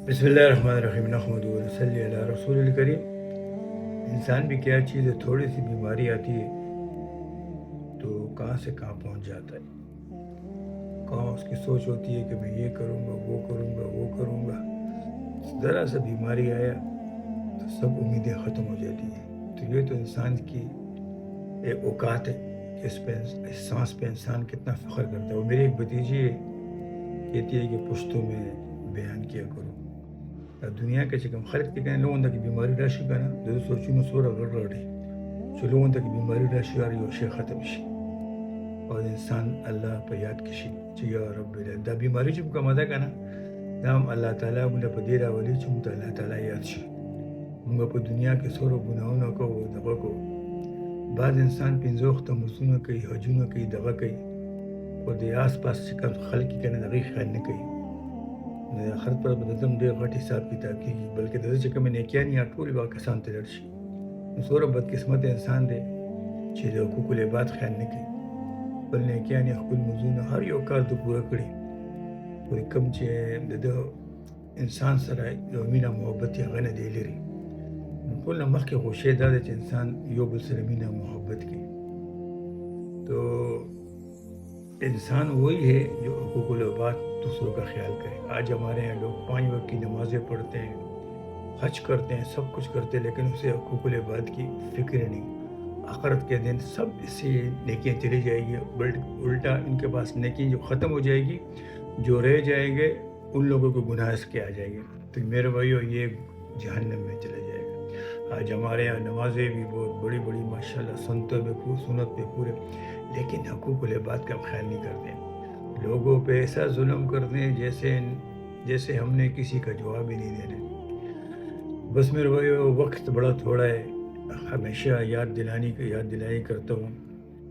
بسم اللہ الرحمن الرحیم نحمدہ و نصلی علی رسول الکریم۔ انسان بھی کیا چیز ہے، تھوڑی سی بیماری آتی ہے تو کہاں سے کہاں پہنچ جاتا ہے۔ کہاں اس کی سوچ ہوتی ہے کہ میں یہ کروں گا، وہ کروں گا، وہ کروں گا، ذرا سا بیماری آیا تو سب امیدیں ختم ہو جاتی ہیں۔ تو یہ تو انسان کی ایک اوقات ہے کہ اس سانس پہ انسان کتنا فخر کرتا ہے۔ وہ میری ایک بھتیجی ہے، کہتی ہے کہ پشتو میں بیان کیا کرو دنیا کے چکم خلق کے کہنے لوگوں تک بیماری راشی کا نا دو سوچوں سورا گڑ رڑی چو لوگوں تک بیماری راشی آ رہی ہو شے ختم شی اور انسان اللہ پہ یاد کشی چی یا رب دا بیماری چم کا مدہ کا نا دام اللہ تعالیٰ مجھے پہ دیرہ ولی چم تا اللہ تعالیٰ یاد شی مجھے پہ دنیا کے سورو گناہوں کو دغا کو بعض انسان پینزوخ تا مسونہ کئی حجونہ کئی دغا کئی اور دے آس پاس چکم خلقی کہنے دغی خیال نہ کئی خرط پر بدلتم ډېر غټ حساب کتاب کېږي، بلکې د ده چې کومې نیکیانې یا ټولې به کسانو ته لړ شي. نو څومره بدقسمته انسان دی چې د حقوق العباد خیال نه کوي، خپل نیکیانې خپل مزونه هر یو کار ته پوره کړي، خو کوم چې د ده انسان سره یو مینه محبت یې هغه نه دی لري. نو ټول نه مخکې خو شی دا دی چې انسان یو بل سره مینه محبت کوي. تو انسان وہی ہے جو حقوق العباد دوسروں کا خیال کرے. آج ہمارے یہاں لوگ 5 وقت کی نمازیں پڑھتے ہیں، حج کرتے ہیں، سب کچھ کرتے ہیں، لیکن اسے حقوق العباد کی فکر نہیں. آخرت کے دن سب اس سے نیکیاں چلی جائے گی، الٹا ان کے پاس نیکی جو ختم ہو جائے گی، جو رہ جائیں گے ان لوگوں کو گناہ اس کے آ جائیں گے. تو میرے بھائیو یہ جہنم میں چلا جائے گا. آج ہمارے یہاں نمازیں بھی بہت بڑی بڑی ماشاءاللہ سنتوں میں سنت پہ پورے، لیکن حقوق العباد کا خیال نہیں کرتے. لوگوں پہ ایسا ظلم کرتے ہیں جیسے ہم نے کسی کا جواب ہی نہیں دینا. بس میرے بھائیو وقت بڑا تھوڑا ہے، ہمیشہ یاد دلائی کرتا ہوں.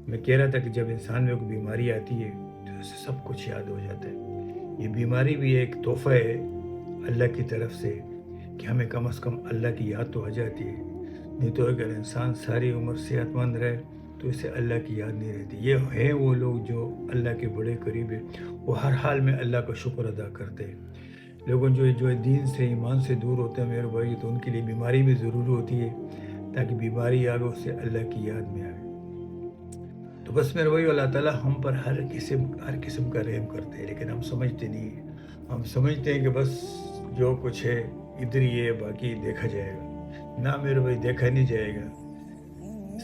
میں کہہ رہا تھا کہ جب انسان میں کوئی بیماری آتی ہے تو اسے سب کچھ یاد ہو جاتا ہے. یہ بیماری بھی ایک تحفہ ہے اللہ کی طرف سے کہ ہمیں کم از کم اللہ کی یاد تو آ جاتی ہے. نہیں تو اگر انسان ساری عمر صحت مند رہے تو اسے اللہ کی یاد نہیں رہتی. یہ ہیں وہ لوگ جو اللہ کے بڑے قریب ہیں، وہ ہر حال میں اللہ کا شکر ادا کرتے ہیں. لوگوں جو دین سے ایمان سے دور ہوتے ہیں میرے بھائی، تو ان کے لیے بیماری بھی ضروری ہوتی ہے تاکہ بیماری آگے اس سے اللہ کی یاد میں آئے. تو بس میرے بھائی اللہ تعالیٰ ہم پر ہر قسم کا رحم کرتے ہیں، لیکن ہم سمجھتے نہیں ہیں. ہم سمجھتے ہیں کہ بس جو کچھ ہے ادھر ہی ہے، باقی دیکھا جائے گا. نہ میرے بھائی، دیکھا نہیں جائے گا.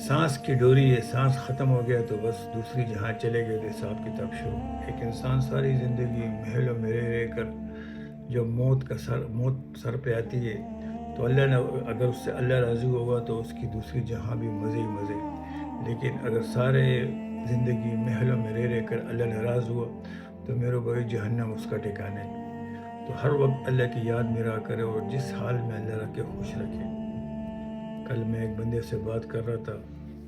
سانس کی ڈوری ہے، سانس ختم ہو گیا تو بس دوسری جہاں چلے گئے تو حساب کتاب شروع. ایک انسان ساری زندگی محل و مرے رہ کر جو موت سر پہ آتی ہے تو اللہ نے اگر اس سے اللہ راضی ہوگا تو اس کی دوسری جہاں بھی مزے ہی مزے. لیکن اگر سارے زندگی محل و مرے رہ کر اللہ ناراض ہوا تو میرے بھائی جہنم اس کا ٹھکانا ہے. تو ہر وقت اللہ کی یاد میں رہا کرے اور جس حال میں اللہ رکھے خوش رکھے. کل میں ایک بندے سے بات کر رہا تھا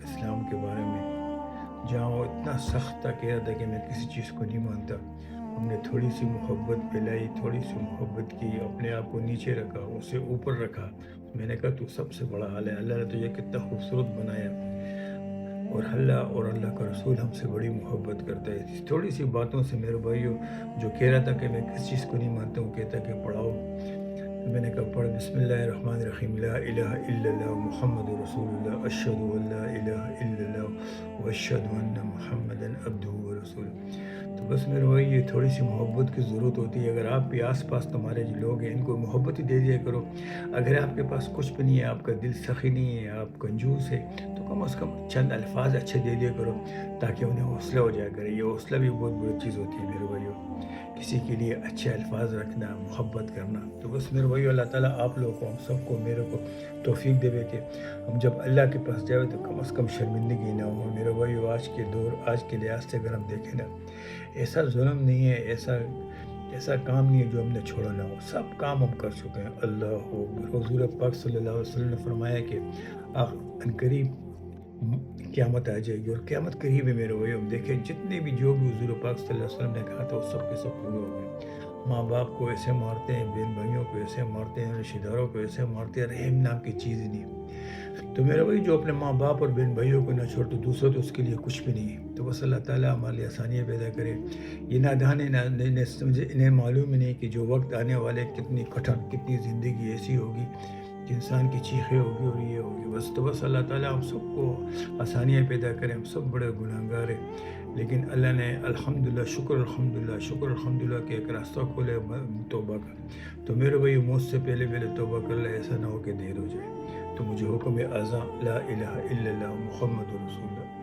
اسلام کے بارے میں، جہاں وہ اتنا سخت تھا، کہہ رہا تھا کہ میں کسی چیز کو نہیں مانتا. ہم نے تھوڑی سی محبت پھیلائی، تھوڑی سی محبت کی، اپنے آپ کو نیچے رکھا، اسے اوپر رکھا. میں نے کہا تو سب سے بڑا حال ہے، اللہ نے تجھے کتنا خوبصورت بنایا اور اللہ کا رسول ہم سے بڑی محبت کرتا ہے. اس تھوڑی سی باتوں سے میرے بھائیو جو کہہ رہا تھا کہ میں کسی چیز کو نہیں مانتا ہوں، کہتا کہ پڑھاؤ. میں نے کہا پڑھ بسم اللہ الرحمن الرحیم لا الہ الا اللہ محمد رسول اللہ اشہد ان لا الہ الا اللہ واشہد ان محمد عبدہ ورسولہ. تو بس میرے بھائی یہ تھوڑی سی محبت کی ضرورت ہوتی ہے. اگر آپ بھی آس پاس تمہارے جو لوگ ہیں ان کو محبت ہی دے دیا کرو. اگر آپ کے پاس کچھ بھی نہیں ہے، آپ کا دل سخی نہیں ہے، آپ کنجوس ہے، تو کم از کم چند الفاظ اچھے دے دیا کرو تاکہ انہیں حوصلہ ہو جایا کرے. یہ حوصلہ بھی بہت بڑی چیز ہوتی ہے میرے بھائیو، کسی کے لیے اچھے الفاظ رکھنا، محبت کرنا. تو بس میرے بھائیو اللہ تعالیٰ آپ لوگوں کو، ہم سب کو، میرے کو توفیق دے کہ ہم جب اللہ کے پاس جائے تو کم از کم شرمندگی نہ ہو. میرے بھائیو آج کے دور، آج کے لحاظ سے اگر ہم دیکھیں نا، ایسا ظلم نہیں ہے، ایسا کام نہیں ہے جو ہم نے چھوڑا نہ ہو. سب کام ہم کر چکے ہیں. اللہ اکبر. حضور پاک صلی اللہ علیہ وسلم نے فرمایا کہ عنقریب قیامت آ جائے گی، اور قیامت قریب ہے میرے بھائی. ہم دیکھیں جتنے بھی جو بھی حضور پاک صلی اللہ علیہ وسلم نے کہا تھا وہ سب کے سب پورے ہو گئے. ماں باپ کو ایسے مارتے ہیں، بہن بھائیوں کو ایسے مارتے ہیں، رشتہ داروں کو ایسے مارتے ہیں، رحم نام کی چیز ہی نہیں۔ تو میرا بھائی جو اپنے ماں باپ اور بہن بھائیوں کو نہ چھوڑ تو دوسرا تو اس کے لیے کچھ بھی نہیں ہے۔ تو بس اللہ تعالیٰ ہمارے لیے آسانیاں پیدا کرے۔ یہ نادان ہے، نہ سمجھے، انہیں معلوم ہی نہیں کہ جو وقت آنے والے کتنی کٹھن، کتنی زندگی ایسی ہوگی کہ انسان کی چیخیں ہوگی اور یہ ہوگی۔ بس اللہ تعالیٰ ہم سب کو آسانیاں پیدا کریں، ہم سب بڑے گناہگار ہیں، لیکن اللہ نے الحمدللہ، شکر الحمدللہ کہ ایک راستہ کھولے توبہ کا۔ تو میرے بھائی موت سے پہلے توبہ کر لے، ایسا نہ ہو کہ دیر ہو جائے۔ تو مجھے حکم ہے اذاں لا الہ الا اللہ محمد رسول اللہ۔